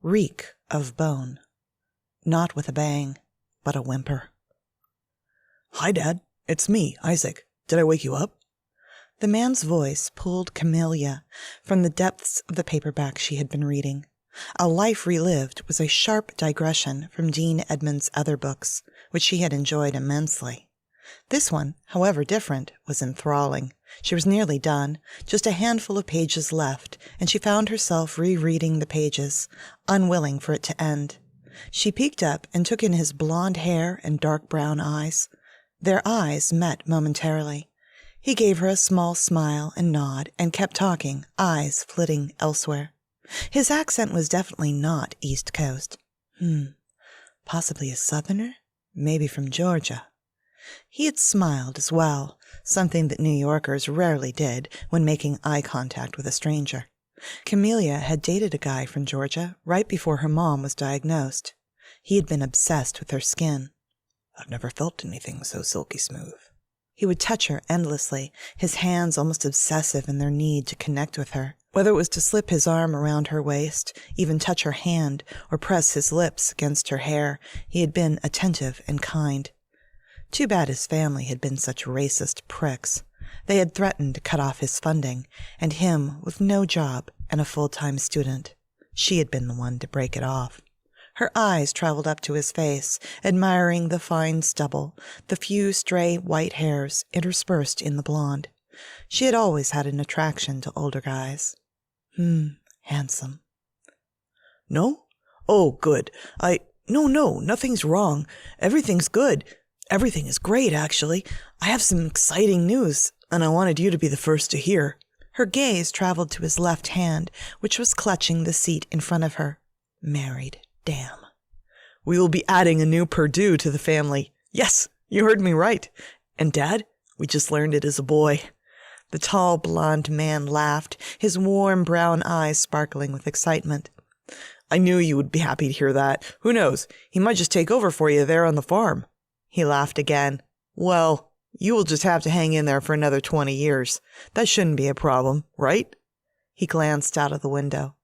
reek of bone. Not with a bang, but a whimper. "Hi, Dad. It's me, Isaac. Did I wake you up?" The man's voice pulled Camellia from the depths of the paperback she had been reading. A Life Relived was a sharp digression from Dean Edmonds' other books, which she had enjoyed immensely. This one, however different, was enthralling. She was nearly done, just a handful of pages left, and she found herself rereading the pages, unwilling for it to end. She peeked up and took in his blonde hair and dark brown eyes. Their eyes met momentarily. He gave her a small smile and nod and kept talking, eyes flitting elsewhere. His accent was definitely not East Coast. Possibly a Southerner? Maybe from Georgia. He had smiled as well, something that New Yorkers rarely did when making eye contact with a stranger. Camellia had dated a guy from Georgia right before her mom was diagnosed. He had been obsessed with her skin. "I've never felt anything so silky smooth." He would touch her endlessly, his hands almost obsessive in their need to connect with her. Whether it was to slip his arm around her waist, even touch her hand, or press his lips against her hair, he had been attentive and kind. Too bad his family had been such racist pricks. They had threatened to cut off his funding, and him with no job and a full-time student. She had been the one to break it off. Her eyes traveled up to his face, admiring the fine stubble, the few stray white hairs interspersed in the blonde. She had always had an attraction to older guys. Handsome. "No? Oh, good. No, nothing's wrong. Everything's good. Everything is great, actually. I have some exciting news, and I wanted you to be the first to hear." Her gaze traveled to his left hand, which was clutching the seat in front of her. Married. Damn. "We will be adding a new Purdue to the family. Yes, you heard me right. And Dad, we just learned it is a boy." The tall, blonde man laughed, his warm brown eyes sparkling with excitement. "I knew you would be happy to hear that. Who knows? He might just take over for you there on the farm." He laughed again. "Well, you will just have to hang in there for another 20 years. That shouldn't be a problem, right?" He glanced out of the window.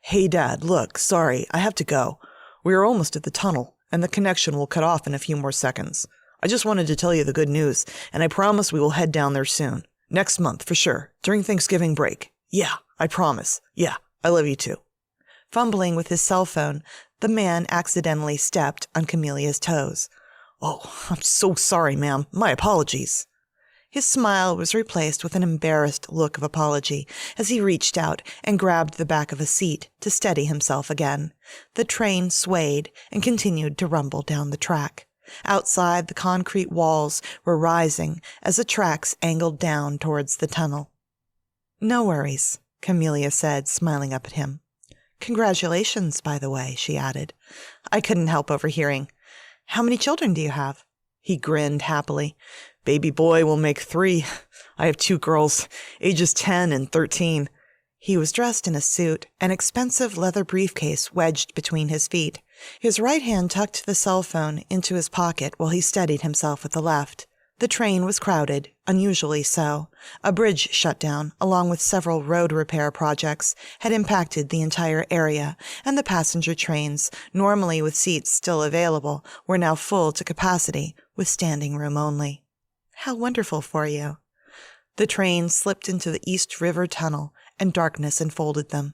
"Hey, Dad, look, sorry, I have to go. We are almost at the tunnel, and the connection will cut off in a few more seconds. I just wanted to tell you the good news, and I promise we will head down there soon. Next month, for sure, during Thanksgiving break. Yeah, I promise. Yeah, I love you too." Fumbling with his cell phone, the man accidentally stepped on Camelia's toes. "Oh, I'm so sorry, ma'am. My apologies." His smile was replaced with an embarrassed look of apology as he reached out and grabbed the back of a seat to steady himself again. The train swayed and continued to rumble down the track. Outside, the concrete walls were rising as the tracks angled down towards the tunnel. "No worries," Camellia said, smiling up at him. "Congratulations, by the way," she added. "I couldn't help overhearing. How many children do you have?" He grinned happily. "Baby boy will make 3. I have 2 girls, ages 10 and 13. He was dressed in a suit, an expensive leather briefcase wedged between his feet. His right hand tucked the cell phone into his pocket while he steadied himself with the left. The train was crowded, unusually so. A bridge shutdown, along with several road repair projects, had impacted the entire area, and the passenger trains, normally with seats still available, were now full to capacity, with standing room only. "How wonderful for you." The train slipped into the East River Tunnel, and darkness enfolded them.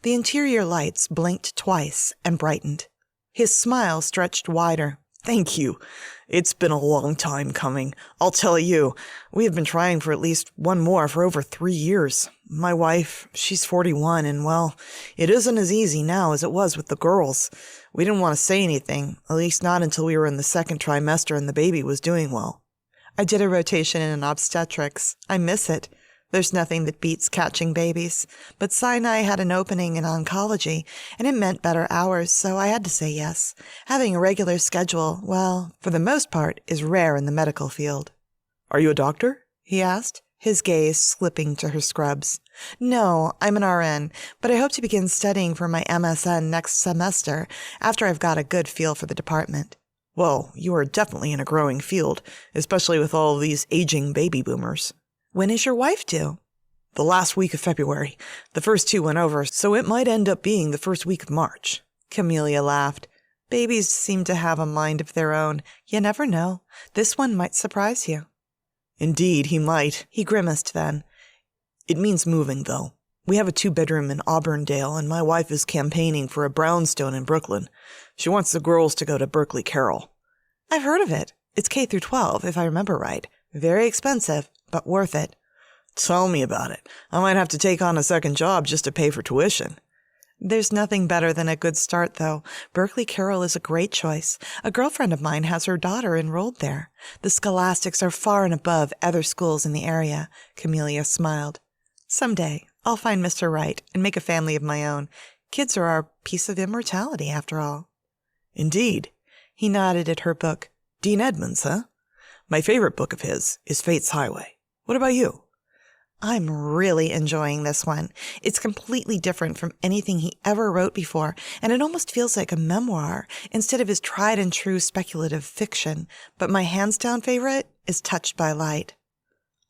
The interior lights blinked twice and brightened. His smile stretched wider. "Thank you. It's been a long time coming. I'll tell you, we have been trying for at least one more for over 3 years. My wife, she's 41, and well, it isn't as easy now as it was with the girls. We didn't want to say anything, at least not until we were in the 2nd trimester and the baby was doing well." "I did a rotation in obstetrics. I miss it. There's nothing that beats catching babies. But Sinai had an opening in oncology, and it meant better hours, so I had to say yes. Having a regular schedule, well, for the most part, is rare in the medical field." "Are you a doctor?" he asked, his gaze slipping to her scrubs. "No, I'm an RN, but I hope to begin studying for my MSN next semester, after I've got a good feel for the department." "Well, you are definitely in a growing field, especially with all of these aging baby boomers." "When is your wife due?" "The last week of February. The first 2 went over, so it might end up being the first week of March." Camellia laughed. Babies seem to have a mind of their own. You never know. This one might surprise you. Indeed, he might. He grimaced then. It means moving, though. We have a 2-bedroom in Auburndale, and my wife is campaigning for a brownstone in Brooklyn. She wants the girls to go to Berkeley Carroll. I've heard of it. It's K through 12, if I remember right. Very expensive, but worth it. Tell me about it. I might have to take on a second job just to pay for tuition. There's nothing better than a good start, though. Berkeley Carroll is a great choice. A girlfriend of mine has her daughter enrolled there. The scholastics are far and above other schools in the area. Camellia smiled. Someday, I'll find Mr. Right and make a family of my own. Kids are our piece of immortality, after all. Indeed. He nodded at her book. Dean Edmonds, huh? My favorite book of his is Fate's Highway. What about you? I'm really enjoying this one. It's completely different from anything he ever wrote before, and it almost feels like a memoir instead of his tried and true speculative fiction. But my hands-down favorite is Touched by Light.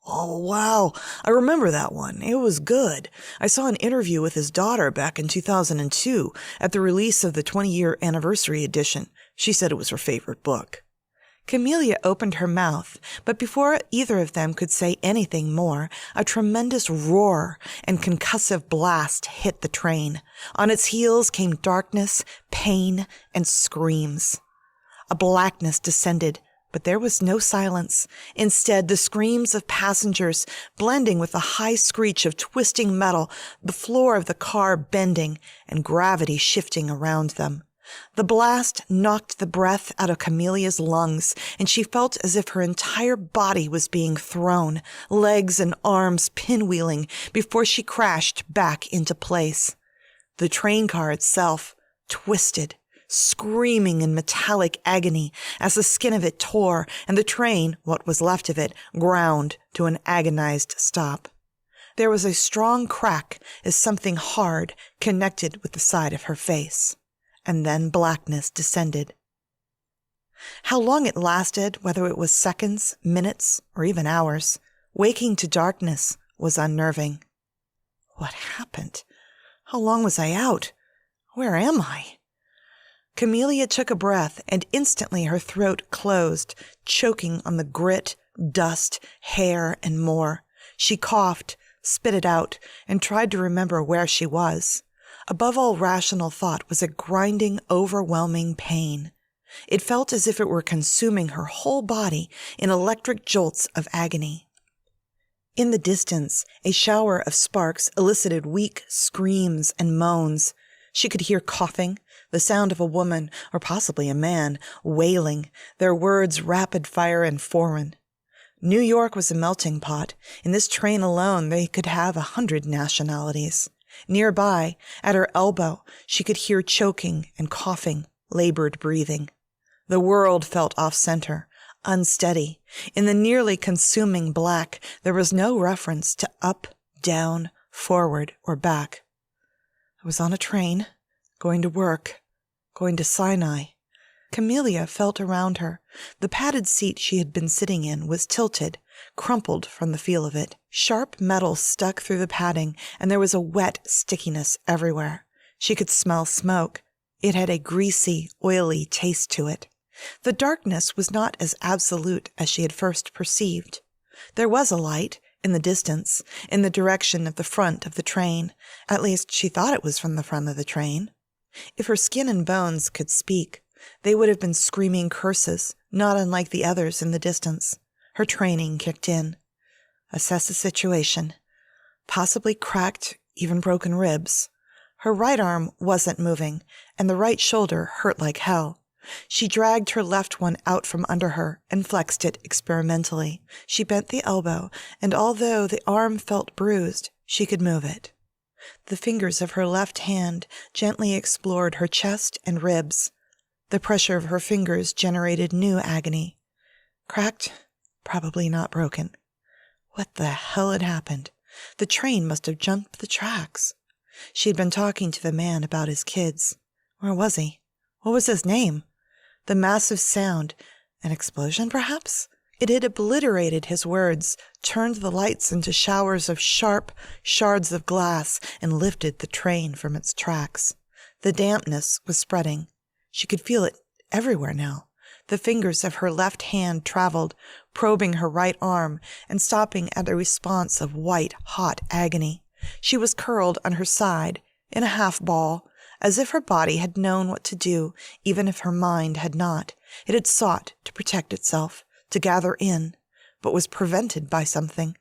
Oh, wow. I remember that one. It was good. I saw an interview with his daughter back in 2002 at the release of the 20-year anniversary edition. She said it was her favorite book. Camellia opened her mouth, but before either of them could say anything more, a tremendous roar and concussive blast hit the train. On its heels came darkness, pain, and screams. A blackness descended, but there was no silence. Instead, the screams of passengers blending with the high screech of twisting metal, the floor of the car bending, and gravity shifting around them. The blast knocked the breath out of Camelia's lungs, and she felt as if her entire body was being thrown, legs and arms pinwheeling, before she crashed back into place. The train car itself twisted, screaming in metallic agony as the skin of it tore, and the train, what was left of it, ground to an agonized stop. There was a strong crack as something hard connected with the side of her face. And then blackness descended. How long it lasted, whether it was seconds, minutes, or even hours, waking to darkness was unnerving. What happened? How long was I out? Where am I? Camellia took a breath, and instantly her throat closed, choking on the grit, dust, hair, and more. She coughed, spit it out, and tried to remember where she was. Above all rational thought was a grinding, overwhelming pain. It felt as if it were consuming her whole body in electric jolts of agony. In the distance, a shower of sparks elicited weak screams and moans. She could hear coughing, the sound of a woman, or possibly a man, wailing, their words rapid-fire and foreign. New York was a melting pot. In this train alone, they could have 100 nationalities. Nearby, at her elbow, she could hear choking and coughing, labored breathing. The world felt off-center, unsteady. In the nearly consuming black, there was no reference to up, down, forward, or back. I was on a train, going to work, going to Sinai. Camellia felt around her. The padded seat she had been sitting in was tilted, crumpled from the feel of it. Sharp metal stuck through the padding, and there was a wet stickiness everywhere. She could smell smoke. It had a greasy, oily taste to it. The darkness was not as absolute as she had first perceived. There was a light, in the distance, in the direction of the front of the train. At least she thought it was from the front of the train. If her skin and bones could speak, they would have been screaming curses, not unlike the others in the distance. Her training kicked in. Assess the situation. Possibly cracked, even broken ribs. Her right arm wasn't moving, and the right shoulder hurt like hell. She dragged her left one out from under her and flexed it experimentally. She bent the elbow, and although the arm felt bruised, she could move it. The fingers of her left hand gently explored her chest and ribs. The pressure of her fingers generated new agony. Cracked, probably not broken. What the hell had happened? The train must have jumped the tracks. She had been talking to the man about his kids. Where was he? What was his name? The massive sound, an explosion perhaps? It had obliterated his words, turned the lights into showers of sharp shards of glass, and lifted the train from its tracks. The dampness was spreading. She could feel it everywhere now. The fingers of her left hand traveled, probing her right arm and stopping at a response of white, hot agony. She was curled on her side, in a half ball, as if her body had known what to do, even if her mind had not. It had sought to protect itself, to gather in, but was prevented by something.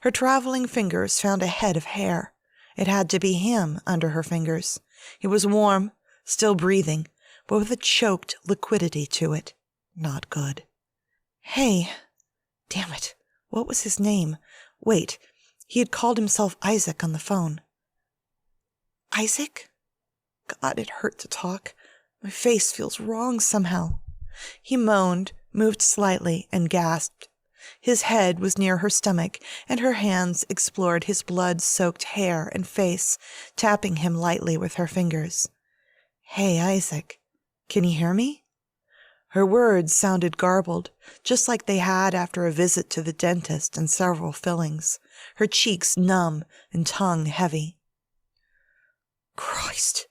Her traveling fingers found a head of hair. It had to be him under her fingers. He was warm, still breathing, but with a choked liquidity to it. Not good. Hey. Damn it. What was his name? Wait. He had called himself Isaac on the phone. Isaac? God, it hurt to talk. My face feels wrong somehow. He moaned, moved slightly, and gasped. His head was near her stomach, and her hands explored his blood-soaked hair and face, tapping him lightly with her fingers. Hey, Isaac. Can you hear me? Her words sounded garbled, just like they had after a visit to the dentist and several fillings, her cheeks numb and tongue heavy. Christ,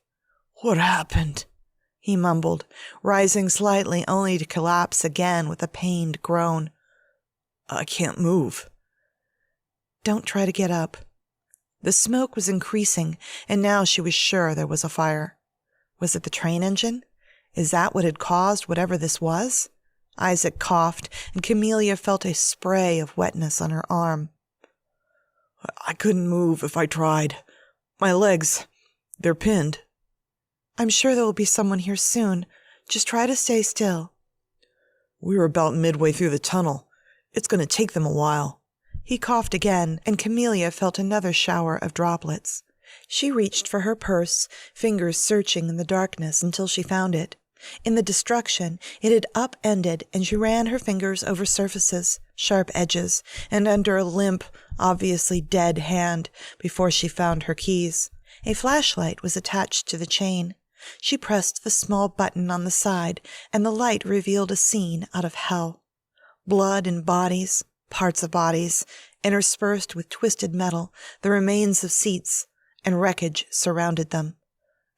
what happened? He mumbled, rising slightly only to collapse again with a pained groan. I can't move. Don't try to get up. The smoke was increasing, and now she was sure there was a fire. Was it the train engine? Is that what had caused whatever this was? Isaac coughed, and Camellia felt a spray of wetness on her arm. I couldn't move if I tried. My legs, they're pinned. I'm sure there will be someone here soon. Just try to stay still. We were about midway through the tunnel. It's going to take them a while. He coughed again, and Camellia felt another shower of droplets. She reached for her purse, fingers searching in the darkness until she found it. In the destruction, it had upended, and she ran her fingers over surfaces, sharp edges, and under a limp, obviously dead hand before she found her keys. A flashlight was attached to the chain. She pressed the small button on the side, and the light revealed a scene out of hell. Blood and bodies, parts of bodies, interspersed with twisted metal, the remains of seats, and wreckage surrounded them.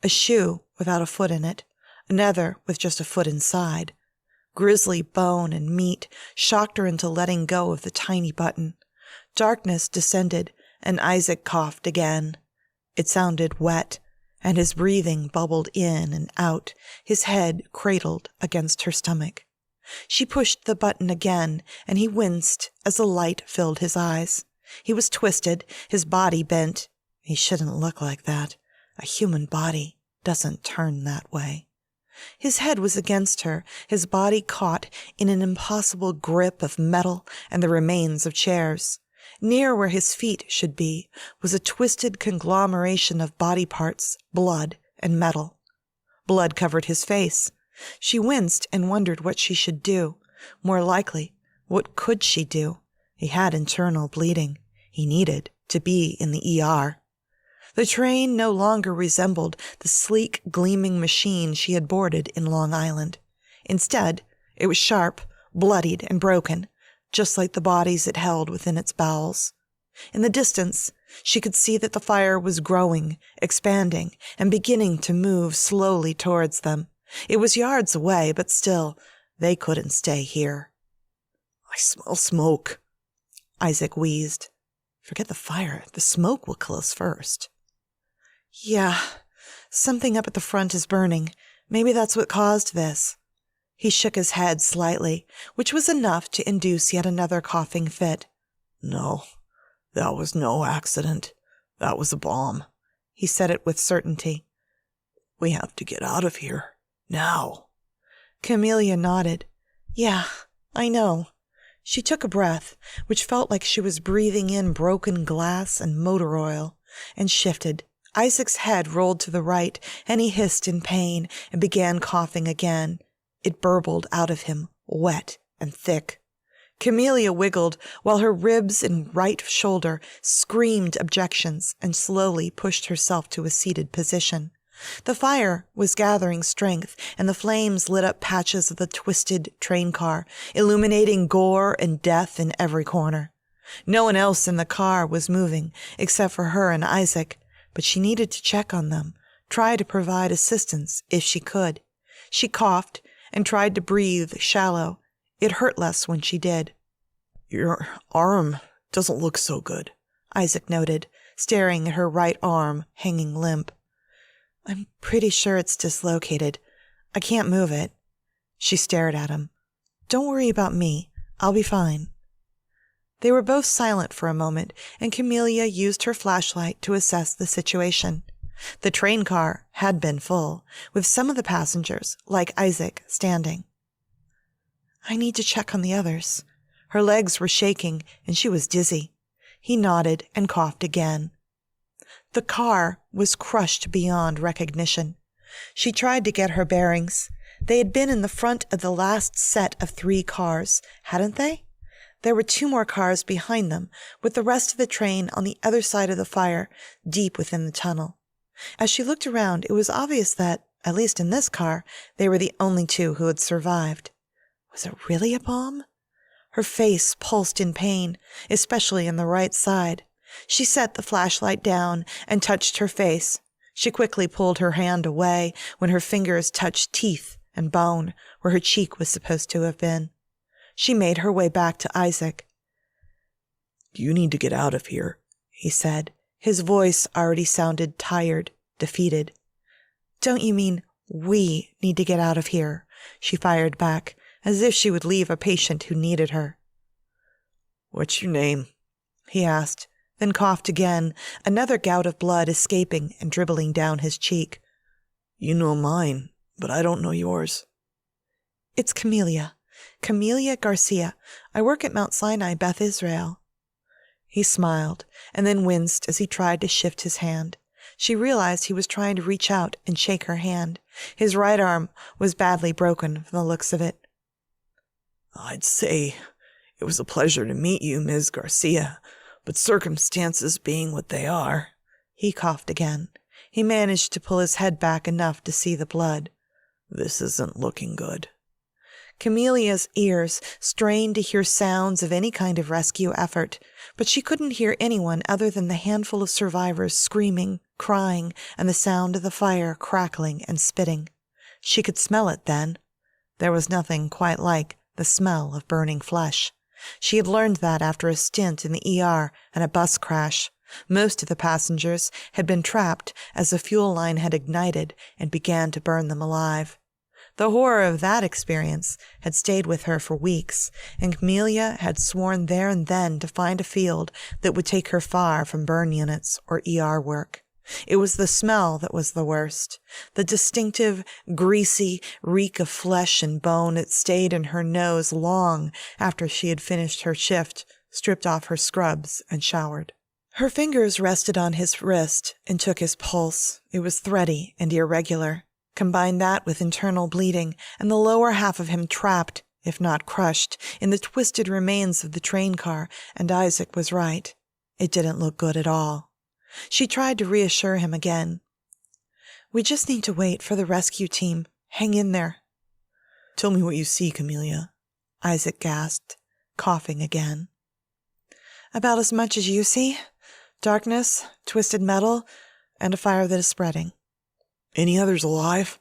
A shoe without a foot in it, another with just a foot inside. Grisly bone and meat shocked her into letting go of the tiny button. Darkness descended, and Isaac coughed again. It sounded wet, and his breathing bubbled in and out, his head cradled against her stomach. She pushed the button again, and he winced as the light filled his eyes. He was twisted, his body bent. He shouldn't look like that. A human body doesn't turn that way. His head was against her, his body caught in an impossible grip of metal and the remains of chairs. Near where his feet should be was a twisted conglomeration of body parts, blood, and metal. Blood covered his face. She winced and wondered what she should do. More likely, what could she do? He had internal bleeding. He needed to be in the ER. The train no longer resembled the sleek, gleaming machine she had boarded in Long Island. Instead, it was sharp, bloodied, and broken, just like the bodies it held within its bowels. In the distance, she could see that the fire was growing, expanding, and beginning to move slowly towards them. It was yards away, but still, they couldn't stay here. I smell smoke, Isaac wheezed. Forget the fire. The smoke will kill us first. Yeah, something up at the front is burning. Maybe that's what caused this. He shook his head slightly, which was enough to induce yet another coughing fit. No, that was no accident. That was a bomb. He said it with certainty. We have to get out of here. Now. Camellia nodded. Yeah, I know. She took a breath, which felt like she was breathing in broken glass and motor oil, and shifted. Isaac's head rolled to the right, and he hissed in pain and began coughing again. It burbled out of him, wet and thick. Camellia wiggled while her ribs and right shoulder screamed objections and slowly pushed herself to a seated position. The fire was gathering strength, and the flames lit up patches of the twisted train car, illuminating gore and death in every corner. No one else in the car was moving, except for her and Isaac, but she needed to check on them, try to provide assistance if she could. She coughed and tried to breathe shallow. It hurt less when she did. Your arm doesn't look so good, Isaac noted, staring at her right arm hanging limp. I'm pretty sure it's dislocated. I can't move it. She stared at him. Don't worry about me. I'll be fine. They were both silent for a moment, and Camellia used her flashlight to assess the situation. The train car had been full, with some of the passengers, like Isaac, standing. I need to check on the others. Her legs were shaking, and she was dizzy. He nodded and coughed again. The car was crushed beyond recognition. She tried to get her bearings. They had been in the front of the last set of 3 cars, hadn't they? There were 2 more cars behind them, with the rest of the train on the other side of the fire, deep within the tunnel. As she looked around, it was obvious that, at least in this car, they were the only 2 who had survived. Was it really a bomb? Her face pulsed in pain, especially on the right side. She set the flashlight down and touched her face. She quickly pulled her hand away when her fingers touched teeth and bone where her cheek was supposed to have been. She made her way back to Isaac. You need to get out of here, he said. His voice already sounded tired, defeated. Don't you mean we need to get out of here? She fired back, as if she would leave a patient who needed her. What's your name? He asked, then coughed again, another gout of blood escaping and dribbling down his cheek. You know mine, but I don't know yours. It's Camellia. Camellia Garcia. I work at Mount Sinai, Beth Israel. He smiled, and then winced as he tried to shift his hand. She realized he was trying to reach out and shake her hand. His right arm was badly broken from the looks of it. I'd say it was a pleasure to meet you, Ms. Garcia, but circumstances being what they are. He coughed again. He managed to pull his head back enough to see the blood. This isn't looking good. Camelia's ears strained to hear sounds of any kind of rescue effort, but she couldn't hear anyone other than the handful of survivors screaming, crying, and the sound of the fire crackling and spitting. She could smell it then. There was nothing quite like the smell of burning flesh. She had learned that after a stint in the ER and a bus crash. Most of the passengers had been trapped as the fuel line had ignited and began to burn them alive. The horror of that experience had stayed with her for weeks, and Camellia had sworn there and then to find a field that would take her far from burn units or ER work. It was the smell that was the worst, the distinctive, greasy reek of flesh and bone that stayed in her nose long after she had finished her shift, stripped off her scrubs, and showered. Her fingers rested on his wrist and took his pulse. It was thready and irregular. Combine that with internal bleeding, and the lower half of him trapped, if not crushed, in the twisted remains of the train car, and Isaac was right. It didn't look good at all. She tried to reassure him again. We just need to wait for the rescue team. Hang in there. Tell me what you see, Camellia, Isaac gasped, coughing again. About as much as you see. Darkness, twisted metal, and a fire that is spreading. Any others alive?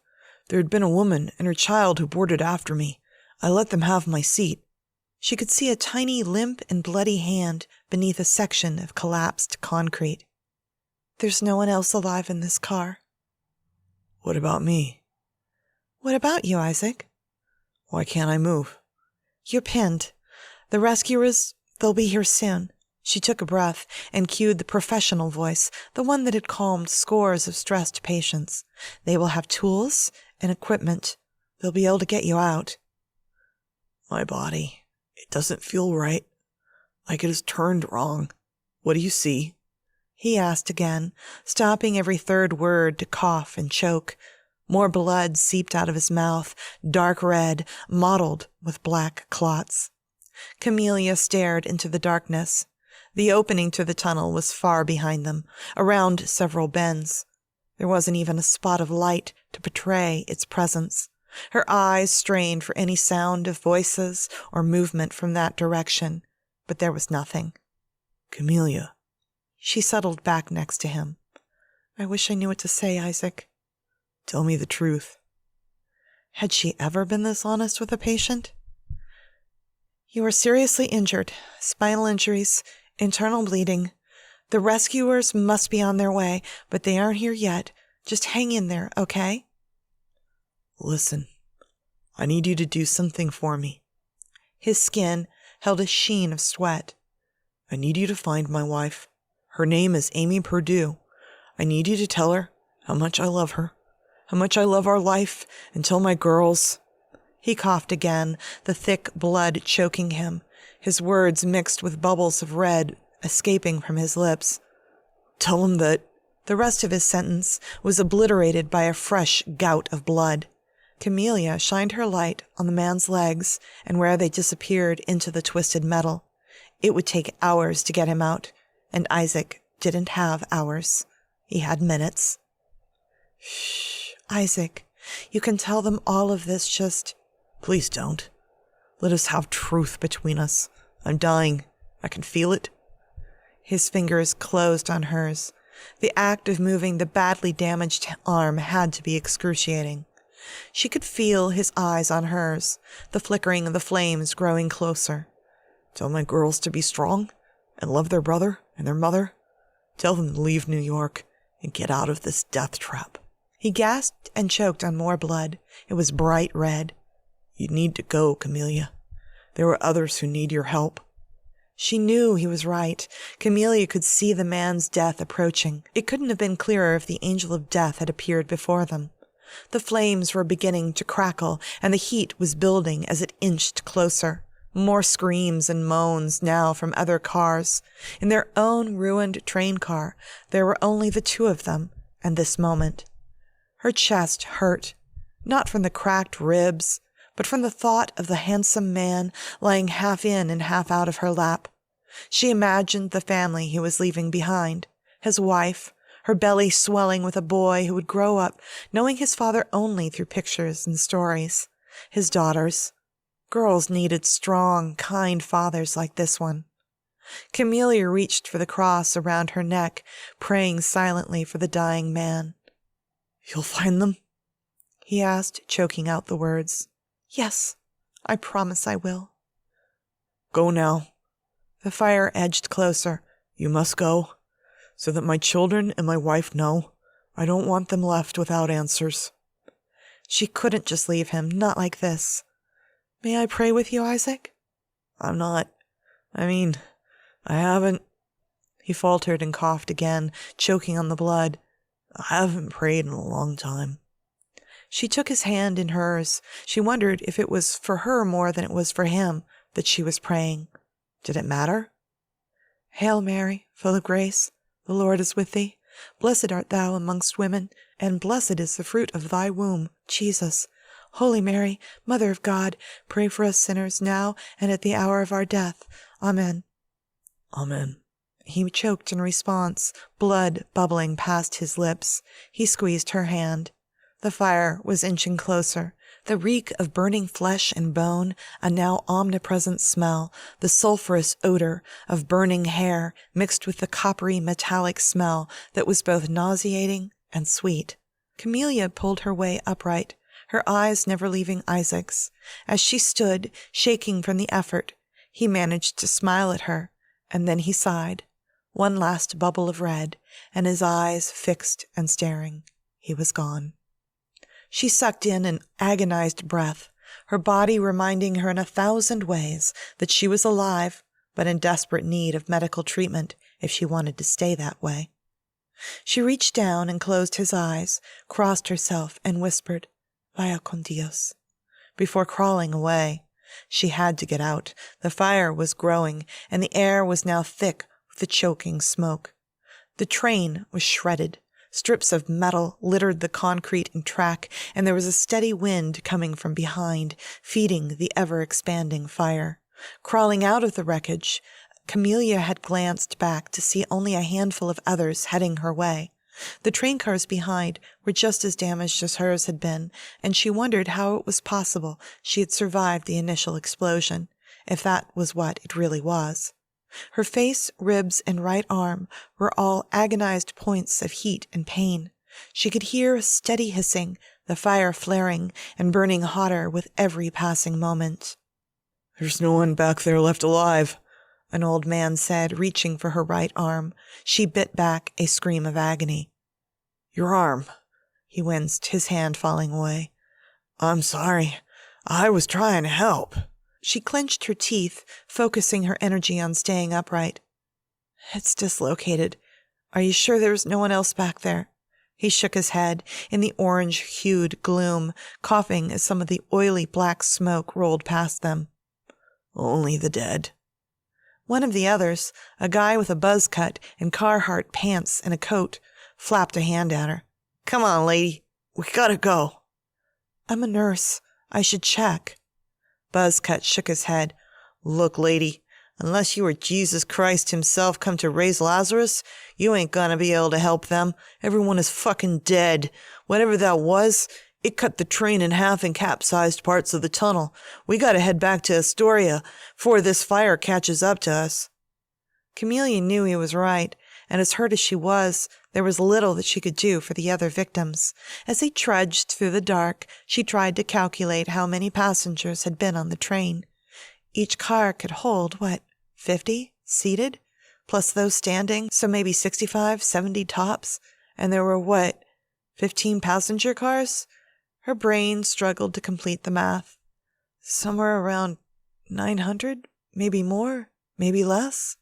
There had been a woman and her child who boarded after me. I let them have my seat. She could see a tiny limp and bloody hand beneath a section of collapsed concrete. There's no one else alive in this car. What about me? What about you, Isaac? Why can't I move? You're pinned. The rescuers, they'll be here soon. She took a breath and cued the professional voice, the one that had calmed scores of stressed patients. They will have tools and equipment. They'll be able to get you out. My body, it doesn't feel right. Like it has turned wrong. What do you see? He asked again, stopping every third word to cough and choke. More blood seeped out of his mouth, dark red, mottled with black clots. Camellia stared into the darkness. The opening to the tunnel was far behind them, around several bends. There wasn't even a spot of light to betray its presence. Her eyes strained for any sound of voices or movement from that direction, but there was nothing. Camellia. She settled back next to him. I wish I knew what to say, Isaac. Tell me the truth." Had she ever been this honest with a patient? "You are seriously injured. Spinal injuries, internal bleeding. The rescuers must be on their way, but they aren't here yet. Just hang in there, okay?" "Listen, I need you to do something for me." His skin held a sheen of sweat. "I need you to find my wife. Her name is Amy Perdue. I need you to tell her how much I love her, how much I love our life, and tell my girls—" He coughed again, the thick blood choking him, his words mixed with bubbles of red escaping from his lips. "Tell them that—" The rest of his sentence was obliterated by a fresh gout of blood. Camellia shined her light on the man's legs and where they disappeared into the twisted metal. It would take hours to get him out, and Isaac didn't have hours. He had minutes. "Shh, Isaac, you can tell them all of this, just—" "Please don't. Let us have truth between us. I'm dying. I can feel it." His fingers closed on hers. The act of moving the badly damaged arm had to be excruciating. She could feel his eyes on hers, the flickering of the flames growing closer. "Tell my girls to be strong and love their brother and their mother. Tell them to leave New York and get out of this death trap." He gasped and choked on more blood. It was bright red. "You need to go, Camellia. There are others who need your help." She knew he was right. Camellia could see the man's death approaching. It couldn't have been clearer if the angel of death had appeared before them. The flames were beginning to crackle, and the heat was building as it inched closer. More screams and moans now from other cars. In their own ruined train car, there were only the two of them, and this moment. Her chest hurt, not from the cracked ribs, but from the thought of the handsome man lying half in and half out of her lap. She imagined the family he was leaving behind, his wife, her belly swelling with a boy who would grow up knowing his father only through pictures and stories, his daughters. Girls needed strong, kind fathers like this one. Camellia reached for the cross around her neck, praying silently for the dying man. "You'll find them?" he asked, choking out the words. "Yes, I promise I will." "Go now." The fire edged closer. "You must go, so that my children and my wife know. I don't want them left without answers." She couldn't just leave him, not like this. "May I pray with you, Isaac?" I haven't—" He faltered and coughed again, choking on the blood. "I haven't prayed in a long time." She took his hand in hers. She wondered if it was for her more than it was for him that she was praying. Did it matter? "Hail Mary, full of grace, the Lord is with thee. Blessed art thou amongst women, and blessed is the fruit of thy womb, Jesus. Holy Mary, Mother of God, pray for us sinners now and at the hour of our death. Amen." "Amen." He choked in response, blood bubbling past his lips. He squeezed her hand. The fire was inching closer. The reek of burning flesh and bone, a now omnipresent smell, the sulphurous odor of burning hair mixed with the coppery metallic smell that was both nauseating and sweet. Camellia pulled her way upright, her eyes never leaving Isaac's. As she stood, shaking from the effort, he managed to smile at her, and then he sighed. One last bubble of red, and his eyes fixed and staring. He was gone. She sucked in an agonized breath, her body reminding her in 1,000 ways that she was alive, but in desperate need of medical treatment if she wanted to stay that way. She reached down and closed his eyes, crossed herself, and whispered, "Vaya con Dios," before crawling away. She had to get out. The fire was growing, and the air was now thick with the choking smoke. The train was shredded. Strips of metal littered the concrete and track, and there was a steady wind coming from behind, feeding the ever-expanding fire. Crawling out of the wreckage, Camellia had glanced back to see only a handful of others heading her way. The train cars behind were just as damaged as hers had been, and she wondered how it was possible she had survived the initial explosion, if that was what it really was. Her face, ribs, and right arm were all agonized points of heat and pain. She could hear a steady hissing, the fire flaring and burning hotter with every passing moment. "There's no one back there left alive," an old man said, reaching for her right arm. She bit back a scream of agony. "Your arm." He winced, his hand falling away. "I'm sorry. I was trying to help." She clenched her teeth, focusing her energy on staying upright. "It's dislocated. Are you sure there was no one else back there?" He shook his head in the orange-hued gloom, coughing as some of the oily black smoke rolled past them. "Only the dead." One of the others, a guy with a buzz cut and Carhartt pants and a coat, flapped a hand at her. "Come on, lady. We gotta go." "I'm a nurse. I should check." Buzzcut shook his head. "Look, lady, unless you were Jesus Christ himself come to raise Lazarus, you ain't gonna be able to help them. Everyone is fucking dead. Whatever that was, it cut the train in half and capsized parts of the tunnel. We gotta head back to Astoria before this fire catches up to us." Camellia knew he was right, and as hurt as she was, there was little that she could do for the other victims. As they trudged through the dark, she tried to calculate how many passengers had been on the train. Each car could hold, 50 seated? Plus those standing, so maybe 65, 70 tops. And there were 15 passenger cars? Her brain struggled to complete the math. Somewhere around 900? Maybe more? Maybe less?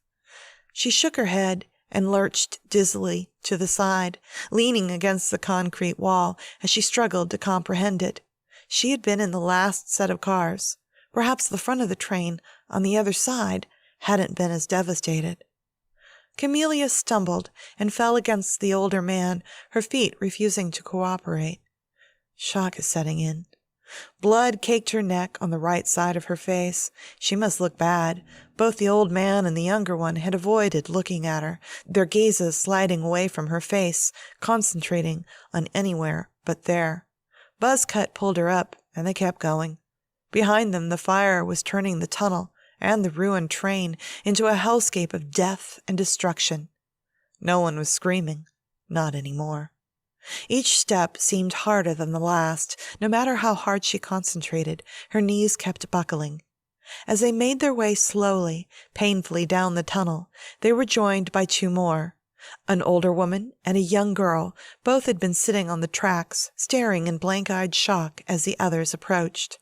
She shook her head and lurched dizzily to the side, leaning against the concrete wall as she struggled to comprehend it. She had been in the last set of cars. Perhaps the front of the train, on the other side, hadn't been as devastated. Camellia stumbled and fell against the older man, her feet refusing to cooperate. Shock is setting in. Blood caked her neck on the right side of her face. She must look bad. Both the old man and the younger one had avoided looking at her, their gazes sliding away from her face, concentrating on anywhere but there. Buzzcut pulled her up, and they kept going. Behind them, the fire was turning the tunnel and the ruined train into a hellscape of death and destruction. No one was screaming. Not anymore. Each step seemed harder than the last. No matter how hard she concentrated, her knees kept buckling. As they made their way slowly, painfully down the tunnel, they were joined by two more. An older woman and a young girl. Both had been sitting on the tracks, staring in blank-eyed shock as the others approached.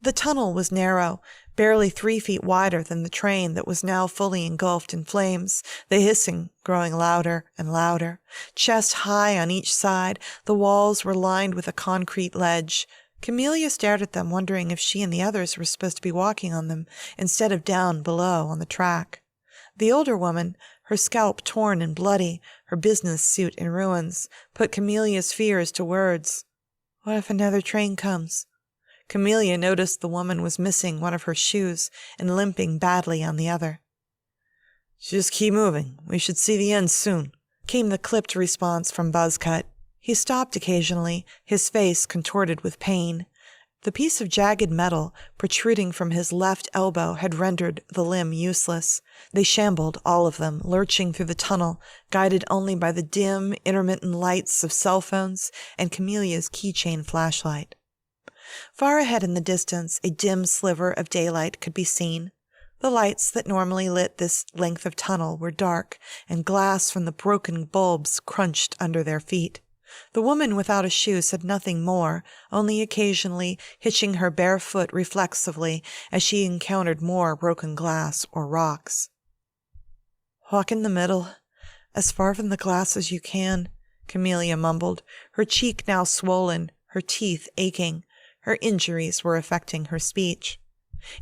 The tunnel was narrow, barely 3 feet wider than the train that was now fully engulfed in flames, the hissing growing louder and louder. Chest high on each side, the walls were lined with a concrete ledge. Camellia stared at them, wondering if she and the others were supposed to be walking on them instead of down below on the track. The older woman, her scalp torn and bloody, her business suit in ruins, put Camelia's fears to words. What if another train comes? Camellia noticed the woman was missing one of her shoes and limping badly on the other. "Just keep moving. We should see the end soon," came the clipped response from Buzzcut. He stopped occasionally, his face contorted with pain. The piece of jagged metal protruding from his left elbow had rendered the limb useless. They shambled, all of them, lurching through the tunnel, guided only by the dim, intermittent lights of cell phones and Camelia's keychain flashlight. Far ahead in the distance, a dim sliver of daylight could be seen. The lights that normally lit this length of tunnel were dark, and glass from the broken bulbs crunched under their feet. The woman without a shoe said nothing more, only occasionally hitching her bare foot reflexively as she encountered more broken glass or rocks. "Walk in the middle, as far from the glass as you can," Camellia mumbled, her cheek now swollen, her teeth aching. Her injuries were affecting her speech.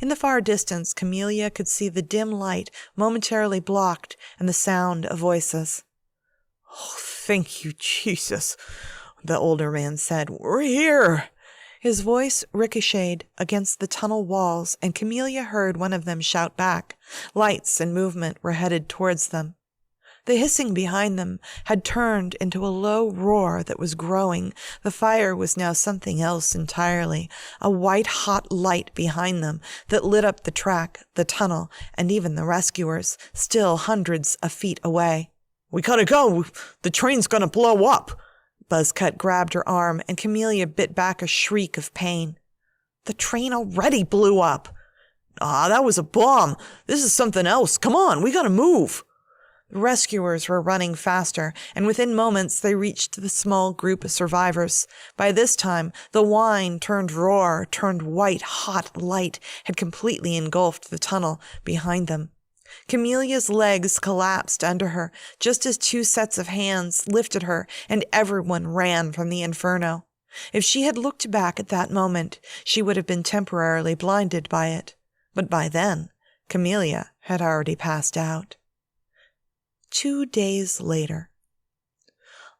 In the far distance, Camellia could see the dim light momentarily blocked and the sound of voices. "Oh, thank you, Jesus," the older man said. "We're here." His voice ricocheted against the tunnel walls, and Camellia heard one of them shout back. Lights and movement were headed towards them. The hissing behind them had turned into a low roar that was growing. The fire was now something else entirely, a white-hot light behind them that lit up the track, the tunnel, and even the rescuers, still hundreds of feet away. "We gotta go. The train's gonna blow up." Buzzcut grabbed her arm, and Camellia bit back a shriek of pain. The train already blew up. That was a bomb. This is something else. Come on, we gotta move. The rescuers were running faster, and within moments they reached the small group of survivors. By this time, the wine turned roar, turned white, hot light had completely engulfed the tunnel behind them. Camelia's legs collapsed under her, just as two sets of hands lifted her, and everyone ran from the inferno. If she had looked back at that moment, she would have been temporarily blinded by it. But by then, Camellia had already passed out. 2 days later.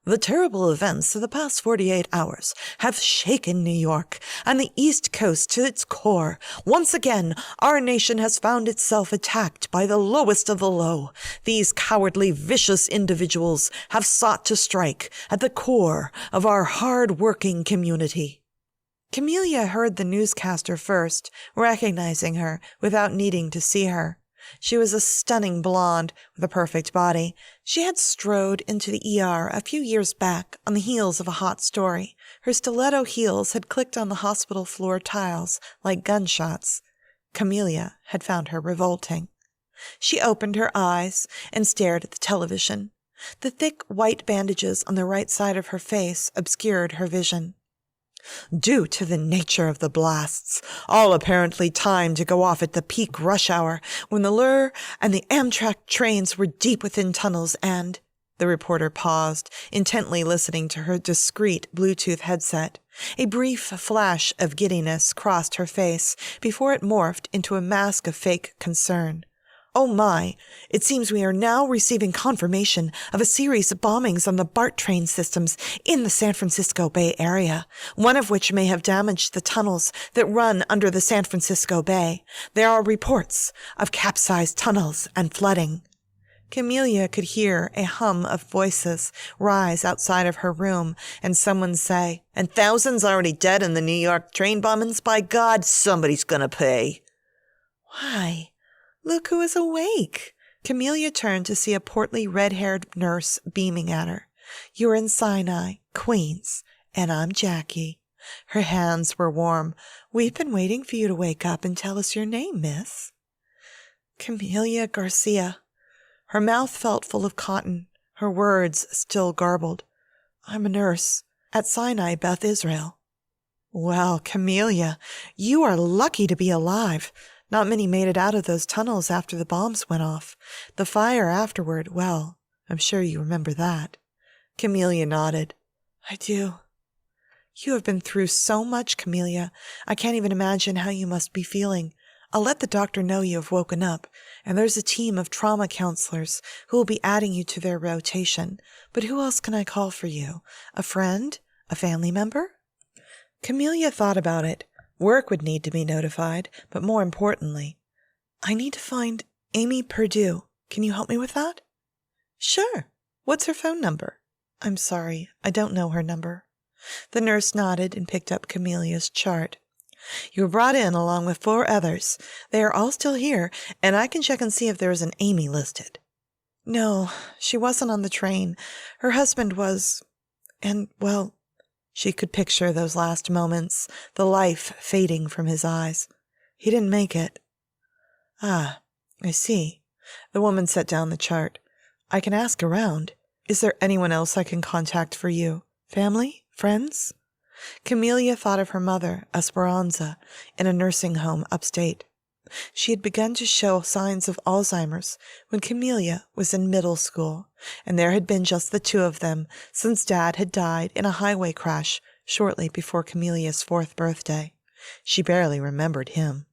The terrible events of the past 48 hours have shaken New York and the East Coast to its core. Once again, our nation has found itself attacked by the lowest of the low. These cowardly, vicious individuals have sought to strike at the core of our hard-working community. Camellia heard the newscaster first, recognizing her without needing to see her. She was a stunning blonde with a perfect body. She had strode into the ER a few years back on the heels of a hot story. Her stiletto heels had clicked on the hospital floor tiles like gunshots. Camellia had found her revolting. She opened her eyes and stared at the television. The thick white bandages on the right side of her face obscured her vision. Due to the nature of the blasts, all apparently timed to go off at the peak rush hour when the Lure and the Amtrak trains were deep within tunnels and... The reporter paused, intently listening to her discreet Bluetooth headset. A brief flash of giddiness crossed her face before it morphed into a mask of fake concern. Oh my, it seems we are now receiving confirmation of a series of bombings on the BART train systems in the San Francisco Bay Area, one of which may have damaged the tunnels that run under the San Francisco Bay. There are reports of capsized tunnels and flooding. Camellia could hear a hum of voices rise outside of her room and someone say, "And thousands already dead in the New York train bombings? By God, somebody's gonna pay." Why? Look who is awake. Camellia turned to see a portly, red-haired nurse beaming at her. You're in Sinai, Queens, and I'm Jackie. Her hands were warm. We've been waiting for you to wake up and tell us your name, miss. Camellia Garcia. Her mouth felt full of cotton, her words still garbled. I'm a nurse at Sinai Beth Israel. Well, Camellia, you are lucky to be alive. Not many made it out of those tunnels after the bombs went off. The fire afterward, well, I'm sure you remember that. Camellia nodded. I do. You have been through so much, Camellia. I can't even imagine how you must be feeling. I'll let the doctor know you have woken up, and there's a team of trauma counselors who will be adding you to their rotation. But who else can I call for you? A friend? A family member? Camellia thought about it. Work would need to be notified, but more importantly, I need to find Amy Perdue. Can you help me with that? Sure. What's her phone number? I'm sorry, I don't know her number. The nurse nodded and picked up Camelia's chart. You were brought in along with 4 others. They are all still here, and I can check and see if there is an Amy listed. No, she wasn't on the train. Her husband was, and, well... She could picture those last moments, the life fading from his eyes. He didn't make it. Ah, I see. The woman set down the chart. I can ask around. Is there anyone else I can contact for you? Family? Friends? Camellia thought of her mother, Esperanza, in a nursing home upstate. She had begun to show signs of Alzheimer's when Camellia was in middle school, and there had been just the 2 of them since Dad had died in a highway crash shortly before Camelia's 4th birthday. She barely remembered him.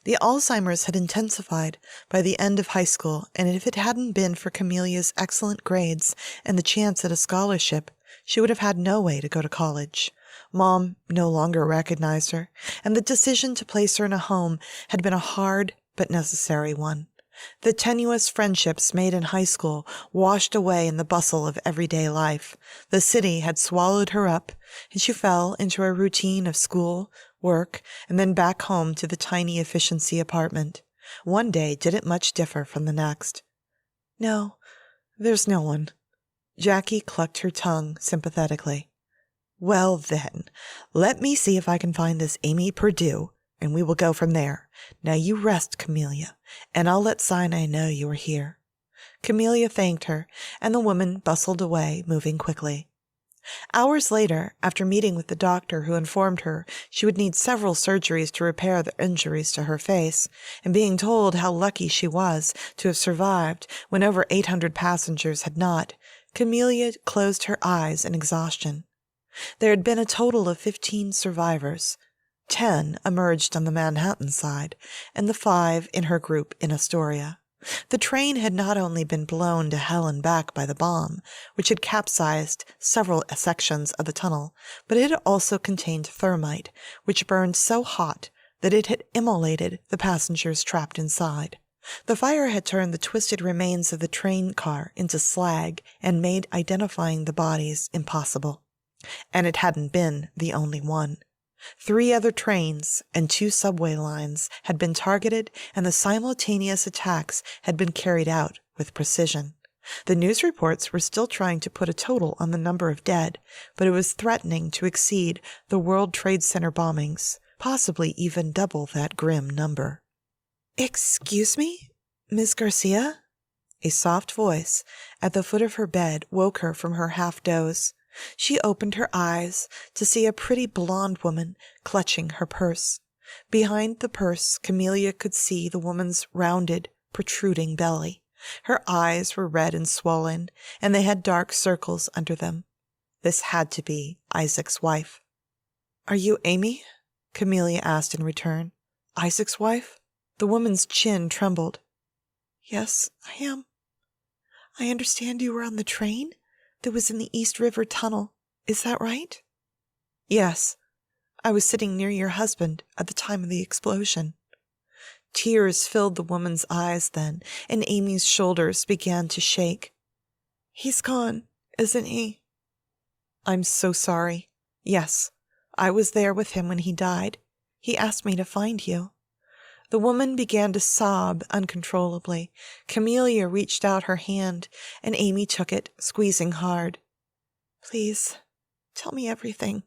The Alzheimer's had intensified by the end of high school, and if it hadn't been for Camelia's excellent grades and the chance at a scholarship, she would have had no way to go to college. Mom no longer recognized her, and the decision to place her in a home had been a hard but necessary one. The tenuous friendships made in high school washed away in the bustle of everyday life. The city had swallowed her up, and she fell into a routine of school, work, and then back home to the tiny efficiency apartment. One day didn't much differ from the next. No, there's no one. Jackie clucked her tongue sympathetically. Well then, let me see if I can find this Amy Perdue, and we will go from there. Now you rest, Camellia, and I'll let Sinai know you are here. Camellia thanked her, and the woman bustled away, moving quickly. Hours later, after meeting with the doctor who informed her she would need several surgeries to repair the injuries to her face, and being told how lucky she was to have survived when over 800 passengers had not, Camellia closed her eyes in exhaustion. There had been a total of 15 survivors. 10 emerged on the Manhattan side, and the 5 in her group in Astoria. The train had not only been blown to hell and back by the bomb, which had capsized several sections of the tunnel, but it had also contained thermite, which burned so hot that it had immolated the passengers trapped inside. The fire had turned the twisted remains of the train car into slag and made identifying the bodies impossible. And it hadn't been the only one. 3 other trains and 2 subway lines had been targeted, and the simultaneous attacks had been carried out with precision. The news reports were still trying to put a total on the number of dead, but it was threatening to exceed the World Trade Center bombings, possibly even double that grim number. "Excuse me, Miss Garcia?" A soft voice at the foot of her bed woke her from her half-doze. She opened her eyes to see a pretty blonde woman clutching her purse. Behind the purse, Camellia could see the woman's rounded, protruding belly. Her eyes were red and swollen, and they had dark circles under them. This had to be Isaac's wife. "Are you Amy?" Camellia asked in return. "Isaac's wife?" The woman's chin trembled. "Yes, I am. I understand you were on the train that was in the East River Tunnel. Is that right?" "Yes. I was sitting near your husband at the time of the explosion." Tears filled the woman's eyes then, and Amy's shoulders began to shake. "He's gone, isn't he?" "I'm so sorry. Yes, I was there with him when he died. He asked me to find you." The woman began to sob uncontrollably. Camellia reached out her hand, and Amy took it, squeezing hard. "Please, tell me everything."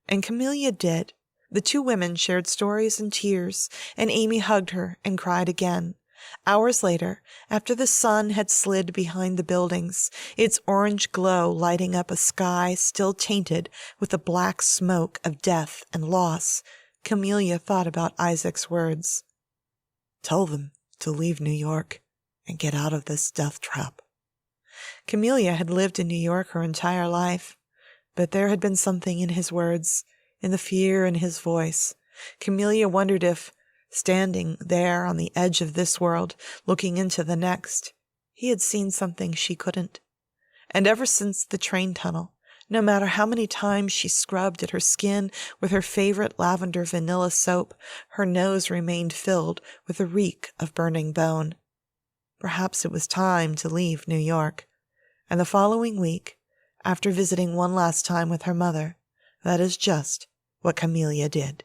And Camellia did. The 2 women shared stories and tears, and Amy hugged her and cried again. Hours later, after the sun had slid behind the buildings, its orange glow lighting up a sky still tainted with the black smoke of death and loss, Camellia thought about Isaac's words. "Tell them to leave New York and get out of this death trap." Camellia had lived in New York her entire life, but there had been something in his words, in the fear in his voice. Camellia wondered if, standing there on the edge of this world, looking into the next, he had seen something she couldn't. And ever since the train tunnel, no matter how many times she scrubbed at her skin with her favorite lavender vanilla soap, her nose remained filled with the reek of burning bone. Perhaps it was time to leave New York. And the following week, after visiting one last time with her mother, that is just what Camellia did.